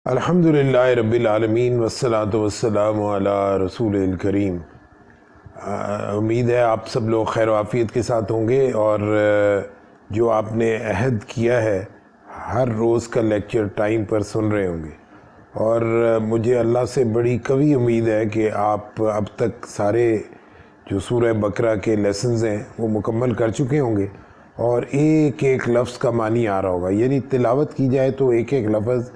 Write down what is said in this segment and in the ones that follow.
الحمدللہ رب العالمین والصلاة والسلام علی رسول الکریم۔ امید ہے آپ سب لوگ خیر و عافیت کے ساتھ ہوں گے، اور جو آپ نے عہد کیا ہے ہر روز کا لیکچر ٹائم پر سن رہے ہوں گے، اور مجھے اللہ سے بڑی قوی امید ہے کہ آپ اب تک سارے جو سورہ بقرہ کے لیسنز ہیں وہ مکمل کر چکے ہوں گے، اور ایک ایک لفظ کا معنی آ رہا ہوگا۔ یعنی تلاوت کی جائے تو ایک ایک لفظ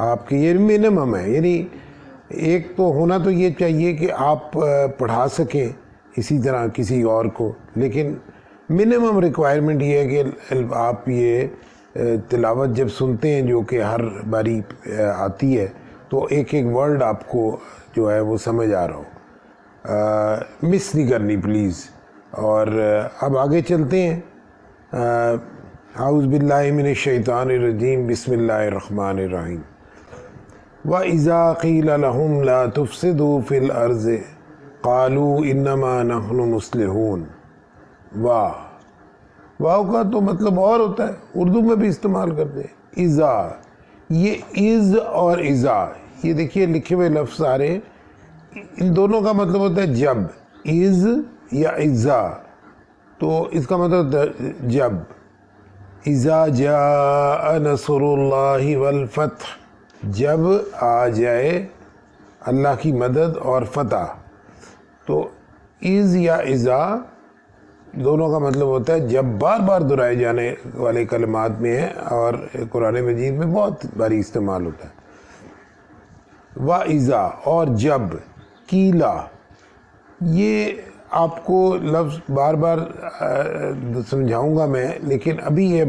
آپ کے یہ منیمم ہے، یعنی ایک تو ہونا تو یہ چاہیے کہ آپ پڑھا سکیں اسی طرح کسی اور کو، لیکن منیمم ریکوائرمنٹ یہ ہے کہ آپ یہ تلاوت جب سنتے ہیں جو کہ ہر باری آتی ہے تو ایک ایک ورڈ آپ کو جو ہے وہ سمجھ آ رہا ہو، مس نہیں کرنی پلیز۔ اور اب آگے چلتے ہیں۔ اعوذ باللہ من الشیطان الرجیم، بسم اللہ الرحمن الرحیم۔ وَإِذَا قِيلَ لَهُمْ لَا تُفْسِدُوا فِي الْأَرْضِ قَالُوا إِنَّمَا نَحْنُ مُصْلِحُونَ۔ واو کا تو مطلب اور ہوتا ہے، اردو میں بھی استعمال کرتے ہیں۔ اذا، یہ از اور اذا، یہ دیکھیے لکھے ہوئے لفظ آ رہے ہیں، ان دونوں کا مطلب ہوتا ہے جب، از یا اذا، تو اس کا مطلب جب۔ اذا جاء نصر اللہ والفتح، جب آ جائے اللہ کی مدد اور فتح۔ تو از یا اذا دونوں کا مطلب ہوتا ہے جب، بار بار دہرائے جانے والے کلمات میں ہے، اور قرآن مجید میں بہت باری استعمال ہوتا ہے۔ وَإِذَا، اور جب، قیلا، یہ آپ کو لفظ بار بار سمجھاؤں گا میں، لیکن ابھی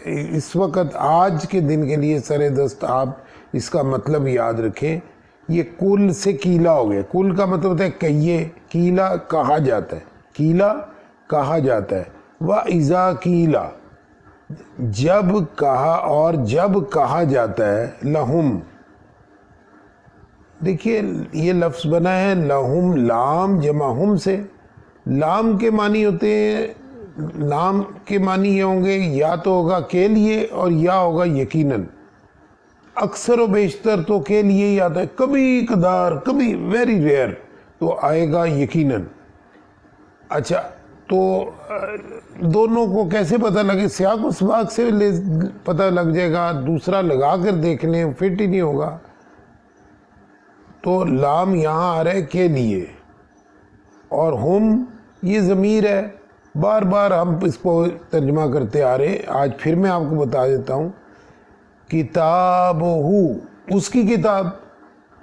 اس وقت آج کے دن کے لیے سر دست آپ اس کا مطلب یاد رکھیں۔ یہ کل سے قیلا ہو گیا، کل کا مطلب ہوتا ہے کہیے، قیلا کہا جاتا ہے، قیلا کہا جاتا ہے۔ وَإِذَا قیلا، جب کہا، اور جب کہا جاتا ہے، لہم، دیکھیے یہ لفظ بنا ہے لہم، لام جمع ہم سے۔ لام کے معنی ہوتے ہیں، لام کے معنی یہ ہوں گے یا تو ہوگا کے لیے، اور یا ہوگا یقیناً۔ اکثر و بیشتر تو کے لیے ہی آتا ہے، کبھی کبھار، کبھی ویری ریئر تو آئے گا یقیناً۔ اچھا، تو دونوں کو کیسے پتہ لگے؟ سیاق و سباق سے پتہ لگ جائے گا، دوسرا لگا کر دیکھ لیں فٹ ہی نہیں ہوگا۔ تو لام یہاں آ رہا ہے کے لیے، اور ہم یہ ضمیر ہے، بار بار ہم اس کو ترجمہ کرتے آ رہے ہیں، آج پھر میں آپ کو بتا دیتا ہوں۔ کتابہ، اس کی کتاب،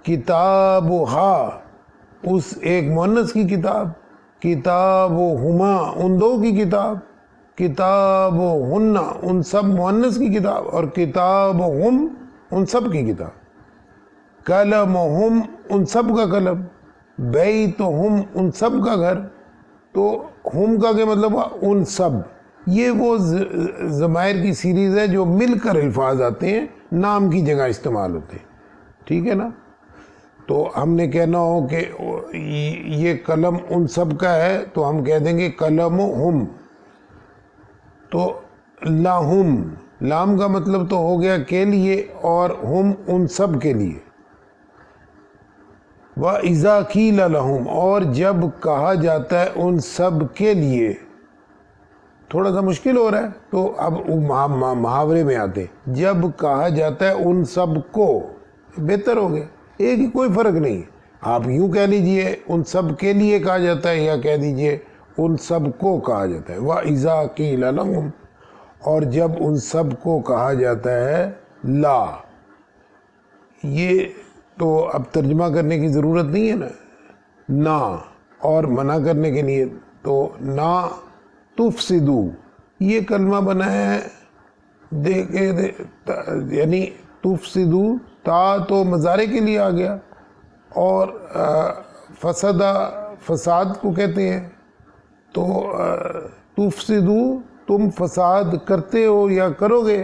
کتابہا، اس ایک مؤنث کی کتاب، کتابہما، ان دو کی کتاب، کتابہن، ان سب مؤنث کی کتاب، اور کتابہم، ان سب کی کتاب، قلمہم، ان سب کا قلم، بیتہم، ان سب کا گھر۔ تو ہم کا کیا مطلب ہوا؟ ان سب۔ یہ وہ ضمائر کی سیریز ہے جو مل کر الفاظ آتے ہیں، نام کی جگہ استعمال ہوتے ہیں، ٹھیک ہے نا؟ تو ہم نے کہنا ہو کہ یہ قلم ان سب کا ہے تو ہم کہہ دیں گے قلم ہم۔ تو لہم، لام کا مطلب تو ہو گیا کے لیے، اور ہم ان سب کے لیے۔ وَإِذَا قِيلَ لَهُمْ، اور جب کہا جاتا ہے ان سب کے لیے۔ تھوڑا سا مشکل ہو رہا ہے تو اب محاورے میں آتے ہیں۔ جب کہا جاتا ہے ان سب کو، بہتر ہو گیا، ایک ہی کوئی فرق نہیں۔ آپ یوں کہہ لیجئے ان سب کے لیے کہا جاتا ہے، یا کہہ دیجئے ان سب کو کہا جاتا ہے۔ وَإِذَا قِيلَ لَهُمْ، اور جب ان سب کو کہا جاتا ہے لا، یہ تو اب ترجمہ کرنے کی ضرورت نہیں ہے نا، نہ، اور منع کرنے کے لیے تو نہ تفسدو، یہ کلمہ بنا ہے یعنی تفسدو، تا تو مضارع کے لیے آ گیا، اور فسدہ فساد کو کہتے ہیں۔ تو تفسدو، تم فساد کرتے ہو یا کرو گے۔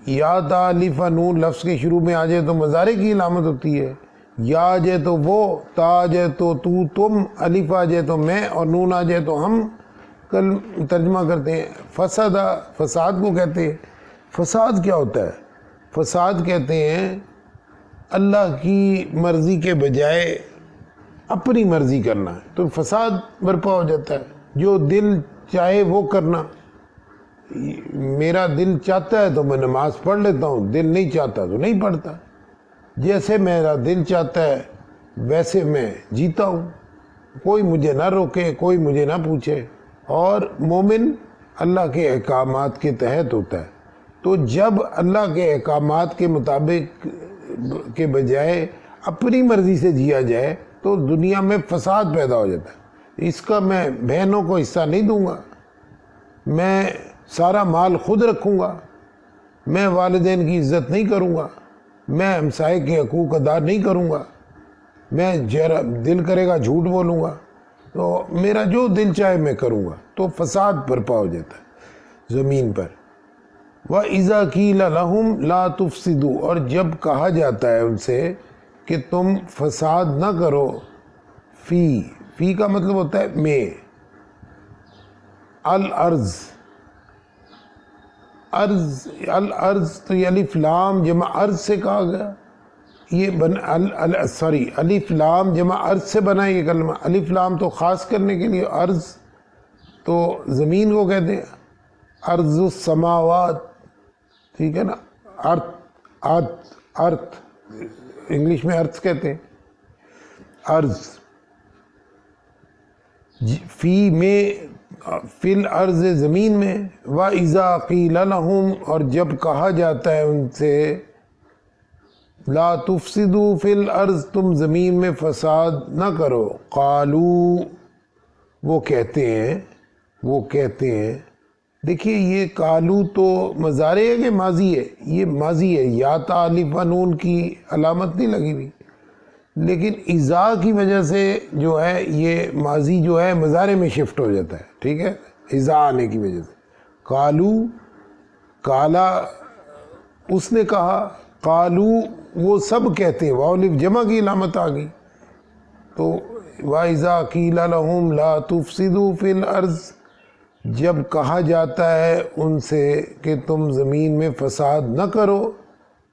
یا تا الف نون لفظ کے شروع میں آ جائے تو مضارع کی علامت ہوتی ہے، یا آ جائے تو وہ، تا آ جائے تو تم، الف آ جائے تو میں، اور نون آ جائے تو ہم ترجمہ کرتے ہیں۔ فسدہ، فساد کو کہتے ہیں۔ فساد کیا ہوتا ہے؟ فساد کہتے ہیں اللہ کی مرضی کے بجائے اپنی مرضی کرنا ہے تو فساد برپا ہو جاتا ہے. جو دل چاہے وہ کرنا. میرا دل چاہتا ہے تو میں نماز پڑھ لیتا ہوں, دل نہیں چاہتا تو نہیں پڑھتا. جیسے میرا دل چاہتا ہے ویسے میں جیتا ہوں, کوئی مجھے نہ روکے, کوئی مجھے نہ پوچھے. اور مومن اللہ کے احکامات کے تحت ہوتا ہے. تو جب اللہ کے احکامات کے مطابق کے بجائے اپنی مرضی سے جیا جائے تو دنیا میں فساد پیدا ہو جاتا ہے. اس کا میں بہنوں کو حصہ نہیں دوں گا, میں سارا مال خود رکھوں گا, میں والدین کی عزت نہیں کروں گا, میں ہمسائے کے حقوق ادا نہیں کروں گا, میں دل کرے گا جھوٹ بولوں گا, تو میرا جو دل چاہے میں کروں گا. تو فساد برپا ہو جاتا ہے زمین پر. وَإِذَا قِيلَ لَهُمْ لَا تُفْسِدُوا, اور جب کہا جاتا ہے ان سے کہ تم فساد نہ کرو. فی کا مطلب ہوتا ہے میں. الارض تو یہ الف لام جمع ارض سے کہا گیا. یہ الف لام جمع ارض سے بنا یہ کلمہ. الف لام تو خاص کرنے کے لیے, ارض تو زمین کو کہتے ہیں. ارض السماوات, ٹھیک ہے نا. ارتھ انگلش میں ارتھ کہتے ہیں, ارض. فی میں, فی الارض زمین میں. وَإِذَا قِيلَ لَهُمْ, اور جب کہا جاتا ہے ان سے لا تفسدوا فی الارض, تم زمین میں فساد نہ کرو. قالوا, وہ کہتے ہیں دیکھیے یہ قالو تو مضارع ہے کہ ماضی ہے؟ یہ ماضی ہے, یا تا الف و نون کی علامت نہیں لگی ہوئی, لیکن اذا کی وجہ سے جو ہے یہ ماضی جو ہے مضارع میں شفٹ ہو جاتا ہے. ٹھیک ہے, اذا آنے کی وجہ سے. قالو, کالا اس نے کہا, قالو وہ سب کہتے ہیں, واو الف جمع کی علامت آ گئی. تو وَإِذَا قِيلَ لَهُمْ لَا تُفْسِدُوا فِي الْأَرْضِ, جب کہا جاتا ہے ان سے کہ تم زمین میں فساد نہ کرو.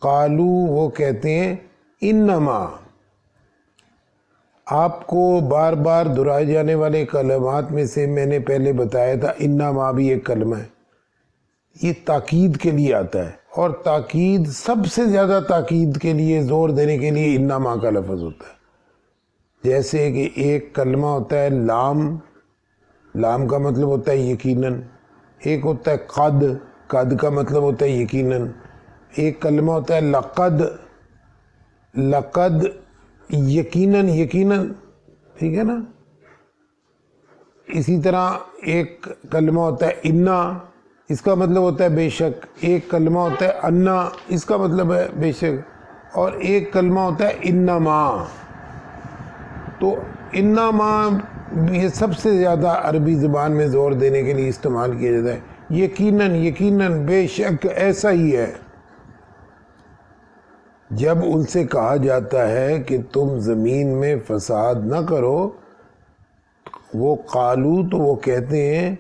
قالو, وہ کہتے ہیں انما, آپ کو بار بار دہرائے جانے والے کلمات میں سے میں نے پہلے بتایا تھا انما بھی ایک کلمہ ہے, یہ تاکید کے لیے آتا ہے. اور تاکید سب سے زیادہ تاکید کے لیے زور دینے کے لیے انما کا لفظ ہوتا ہے. جیسے کہ ایک کلمہ ہوتا ہے لام, لام کا مطلب ہوتا ہے یقیناً. ایک ہوتا ہے قد, قد کا مطلب ہوتا ہے یقیناً. ایک کلمہ ہوتا ہے لقد, لقد یقیناً, یقیناً, ٹھیک ہے نا. اسی طرح ایک کلمہ ہوتا ہے انا, اس کا مطلب ہوتا ہے بے شک. ایک کلمہ ہوتا ہے انا, اس کا مطلب ہے بے شک. اور ایک کلمہ ہوتا ہے انما. تو انما یہ سب سے زیادہ عربی زبان میں زور دینے کے لیے استعمال کیا جاتا ہے. یقیناً, یقیناً, بے شک, ایسا ہی ہے. جب ان سے کہا جاتا ہے کہ تم زمین میں فساد نہ کرو, وہ قالو تو وہ کہتے ہیں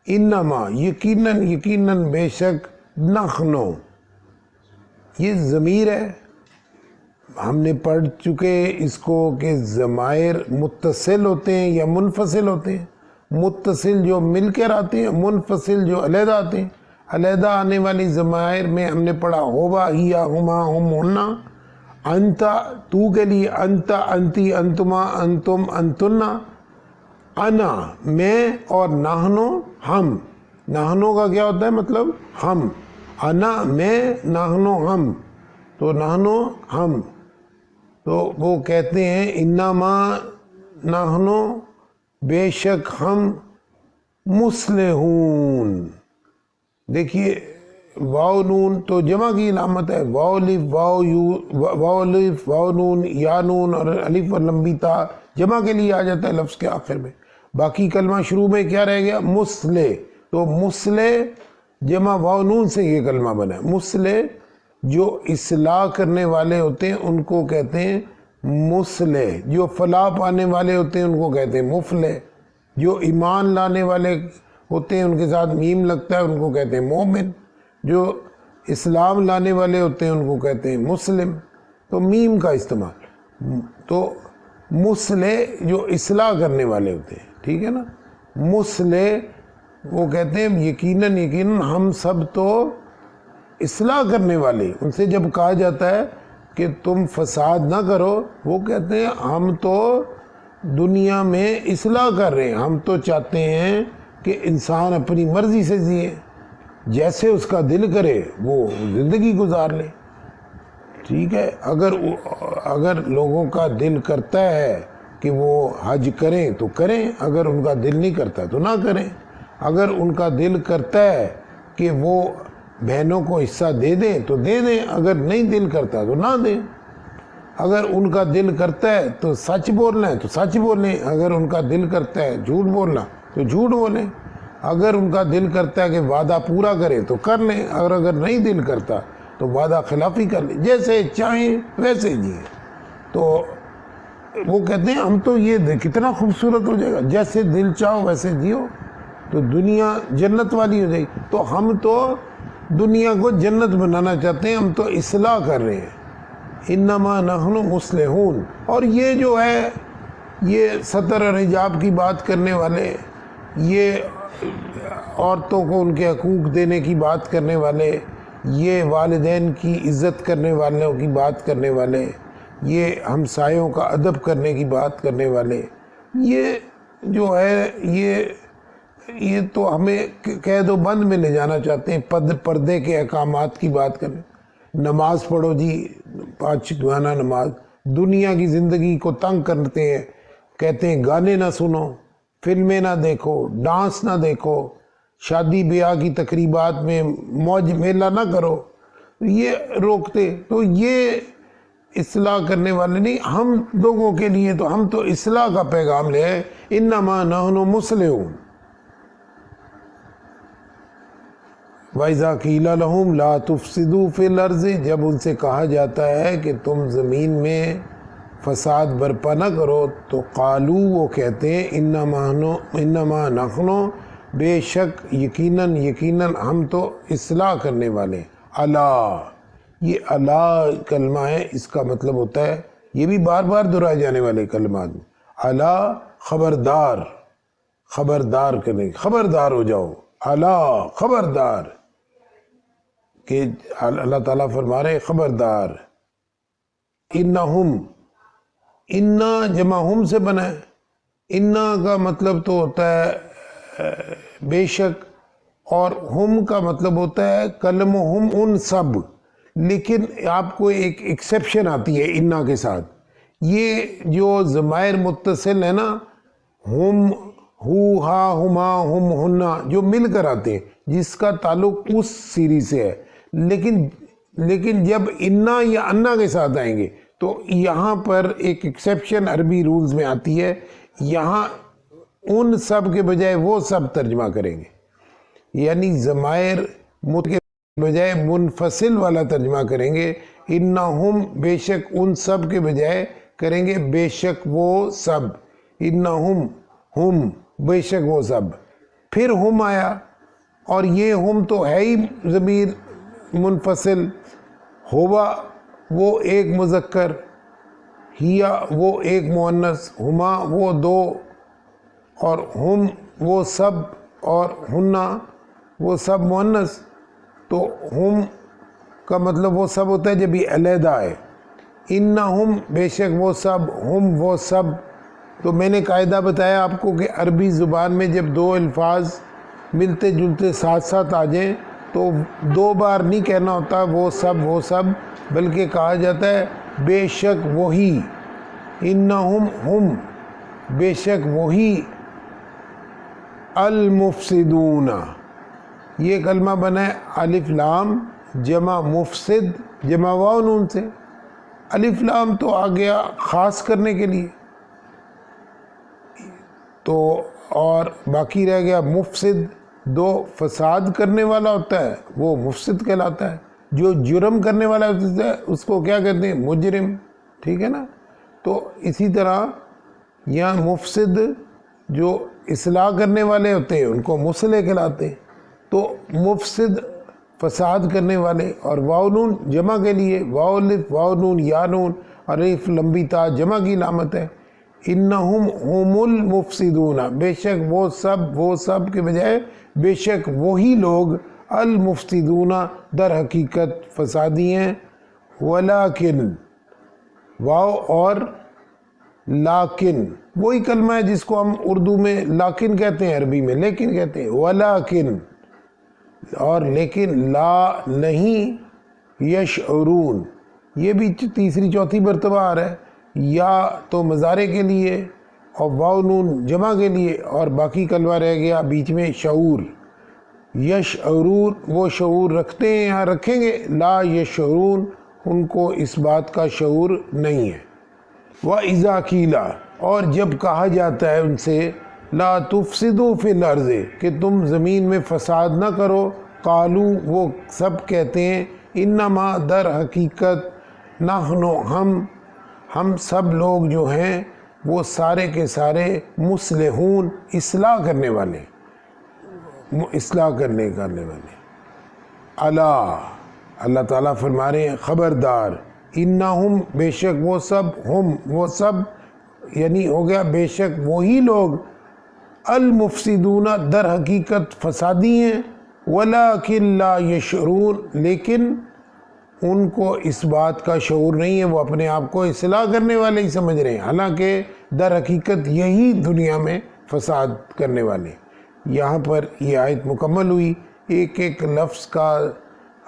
انما, یقیناً, یقیناً, بے شک, نحنو, یہ ضمیر ہے. ہم نے پڑھ چکے اس کو کہ ضمائر متصل ہوتے ہیں یا منفصل ہوتے ہیں. متصل جو مل کر آتے ہیں, منفصل جو علیحدہ آتے ہیں. علیحدہ آنے والی ضمائر میں ہم نے پڑھا ہوبا, ہیا, ہما, ہم, ہننا. انتا, تو کے لیے انتا, انتی, انتما, انتم, انتنا. انا, میں, اور نحنو, ہم. نحنو کا کیا ہوتا ہے مطلب ہم. انا میں, نحنو ہم. تو نحنو ہم. تو وہ کہتے ہیں انما نحنو, بے شک ہم, مصلحون. دیکھیے واو نون تو جمع کی علامت ہے. واو الف, واو الف, واو نون, یا نون, اور الف اور لمبی تا جمع کے لیے آ جاتا ہے لفظ کے آخر میں. باقی کلمہ شروع میں کیا رہ گیا؟ مصلح. تو مصلح جمع واو نون سے یہ کلمہ بنا ہے. مصلح جو اصلاح کرنے والے ہوتے ہیں ان کو کہتے ہیں مصلح. جو فلاح پانے والے ہوتے ہیں ان کو کہتے ہیں مفلح. جو ایمان لانے والے ہوتے ہیں ان کے ساتھ میم لگتا ہے ان کو کہتے ہیں مومن. جو اسلام لانے والے ہوتے ہیں ان کو کہتے ہیں مسلم. تو میم کا استعمال، تو مصلح جو اصلاح کرنے والے ہوتے ہیں، ٹھیک ہے نا، مصلح وہ کہتے ہیں یقیناً ہم سب تو اصلاح کرنے والے. ان سے جب کہا جاتا ہے کہ تم فساد نہ کرو، وہ کہتے ہیں ہم تو دنیا میں اصلاح کر رہے ہیں، ہم تو چاہتے ہیں کہ انسان اپنی مرضی سے جیے، جیسے اس کا دل کرے وہ زندگی گزار لے. ٹھیک ہے، اگر لوگوں کا دل کرتا ہے کہ وہ حج کریں تو کریں، اگر ان کا دل نہیں کرتا تو نہ کریں. اگر ان کا دل کرتا ہے کہ وہ بہنوں کو حصہ دے دیں تو دے دیں، اگر نہیں دل کرتا تو نہ دیں. اگر ان کا دل کرتا ہے تو سچ بولنا ہے تو سچ بولیں، اگر ان کا دل کرتا ہے جھوٹ بولنا تو جھوٹ بولیں. اگر ان کا دل کرتا ہے کہ وعدہ پورا کرے تو کر لیں، اگر نہیں دل کرتا تو وعدہ خلافی کر لیں، جیسے چاہیں ویسے جئیں. تو وہ کہتے ہیں ہم تو یہ کتنا خوبصورت ہو جائے گا، جیسے دل چاہو ویسے جیو تو دنیا جنت والی ہو جائے گی. تو ہم تو دنیا کو جنت بنانا چاہتے ہیں، ہم تو اصلاح کر رہے ہیں. انما نحن مصلحون. اور یہ جو ہے یہ ستر اور حجاب کی بات کرنے والے، یہ عورتوں کو ان کے حقوق دینے کی بات کرنے والے، یہ والدین کی عزت کرنے والوں کی بات کرنے والے، یہ ہمسایوں کا ادب کرنے کی بات کرنے والے، یہ جو ہے یہ تو ہمیں قید و بند میں لے جانا چاہتے ہیں. پردے کے احکامات کی بات کریں، نماز پڑھو جی 5 وقتہ نماز. دنیا کی زندگی کو تنگ کرتے ہیں، کہتے ہیں گانے نہ سنو، فلمیں نہ دیکھو، ڈانس نہ دیکھو، شادی بیاہ کی تقریبات میں موج میلہ نہ کرو، یہ روکتے. تو یہ اصلاح کرنے والے نہیں. ہم لوگوں کے لیے تو ہم تو اصلاح کا پیغام لے ہیں. انما نحن مصلحون. وَإِذَا قِيلَ لَهُمْ لَا تُفْسِدُوا فِي الْأَرْضِ. جب ان سے کہا جاتا ہے کہ تم زمین میں فساد برپا نہ کرو تو قالو وہ کہتے ہیں انما نحن بے شک یقیناً ہم تو اصلاح کرنے والے. الا، یہ الا کلمہ ہے، اس کا مطلب ہوتا ہے، یہ بھی بار بار دہرائے جانے والے کلمات. الا خبردار کرنے، خبردار ہو جاؤ. الا خبردار، کہ اللہ تعالیٰ فرما رہے خبردار. انہم، انا جمع ہم سے بنا ہے. انا کا مطلب تو ہوتا ہے بے شک، اور ہم کا مطلب ہوتا ہے کلم ہم ان سب. لیکن آپ کو ایک ایکسیپشن آتی ہے انا کے ساتھ. یہ جو ضمائر متصل ہے نا، ہم، ہو، ہا، ہما، ہم، ہننا، جو مل کر آتے ہیں، جس کا تعلق اس سیریز سے ہے. لیکن جب انا یا انا کے ساتھ آئیں گے تو یہاں پر ایک ایکسیپشن عربی رولز میں آتی ہے. یہاں ان سب کے بجائے وہ سب ترجمہ کریں گے، یعنی ضمائر مت کے بجائے منفصل والا ترجمہ کریں گے. انہم بے شک ان سب کے بجائے کریں گے بے شک وہ سب. انہم ہم بے شک وہ سب. پھر ہم آیا، اور یہ ہم تو ہے ہی ضمیر منفصل. ہوا وہ ایک مذکر، ہیا وہ ایک مؤنث، ہما وہ 2، اور ہم وہ سب، اور ہننا وہ سب مؤنث. تو ہم کا مطلب وہ سب ہوتا ہے جب یہ علیحدہ ہے. انہم بے شک وہ سب، ہم وہ سب. تو میں نے قاعدہ بتایا آپ کو کہ عربی زبان میں جب 2 الفاظ ملتے جلتے ساتھ آ جائیں تو 2 بار نہیں کہنا ہوتا وہ سب، بلکہ کہا جاتا ہے بے شک وہی. انہم ہم بے شک وہی المفسدون. یہ کلمہ بنا ہے الف لام جمع مفسد جمع واو نون سے. الف لام تو آ گیا خاص کرنے کے لیے، تو اور باقی رہ گیا مفسد. 2 فساد کرنے والا ہوتا ہے وہ مفسد کہلاتا ہے، جو جرم کرنے والا ہوتا ہے اس کو کیا کہتے ہیں؟ مجرم. ٹھیک ہے نا. تو اسی طرح یہاں مفسد جو اصلاح کرنے والے ہوتے ہیں ان کو مصلح کہلاتے ہیں. تو مفسد فساد کرنے والے، اور واو نون جمع کے لیے، واو الف واو نون یا نون اور الف لمبی تا جمع کی علامت ہے۔ انہم هم المفسدون، بے شک وہ سب کے بجائے بے شک وہی لوگ، المفسدون در حقیقت فسادی ہیں، ولیکن واو اور لیکن وہی کلمہ ہے جس کو ہم اردو میں لیکن کہتے ہیں، عربی میں لیکن کہتے ہیں، ولیکن اور لیکن، لا نہیں، یشعرون یہ بھی تیسری چوتھی مرتبہ آ رہا ہے، یا تو مضارع کے لیے اور واو نون جمع کے لیے، اور باقی کلمہ رہ گیا بیچ میں شعور، یشعرون وہ شعور رکھتے ہیں یا رکھیں گے، لا یشعرون ان کو اس بات کا شعور نہیں ہے۔ وَإِذَا قِيلَ اور جب کہا جاتا ہے ان سے، لا تفسدوا فی الارض کہ تم زمین میں فساد نہ کرو، قالو وہ سب کہتے ہیں، انما در حقیقت نحن ہم سب لوگ جو ہیں وہ سارے کے سارے مصلحون اصلاح کرنے والے، اللہ تعالیٰ فرما رہے ہیں خبردار، انہم بے شک وہ سب یعنی ہو گیا بے شک وہی لوگ، المفسدون در حقیقت فسادی ہیں، ولیکن لا یشعرون لیکن ان کو اس بات کا شعور نہیں ہے، وہ اپنے آپ کو اصلاح کرنے والے ہی سمجھ رہے ہیں، حالانکہ در حقیقت یہی دنیا میں فساد کرنے والے۔ یہاں پر یہ آیت مکمل ہوئی، ایک ایک لفظ کا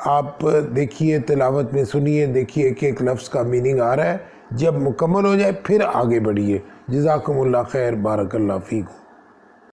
آپ دیکھیے، تلاوت میں سنیے، دیکھیے ایک ایک لفظ کا میننگ آ رہا ہے، جب مکمل ہو جائے پھر آگے بڑھیے۔ جزاکم اللہ خیر، بارک اللہ فیکم۔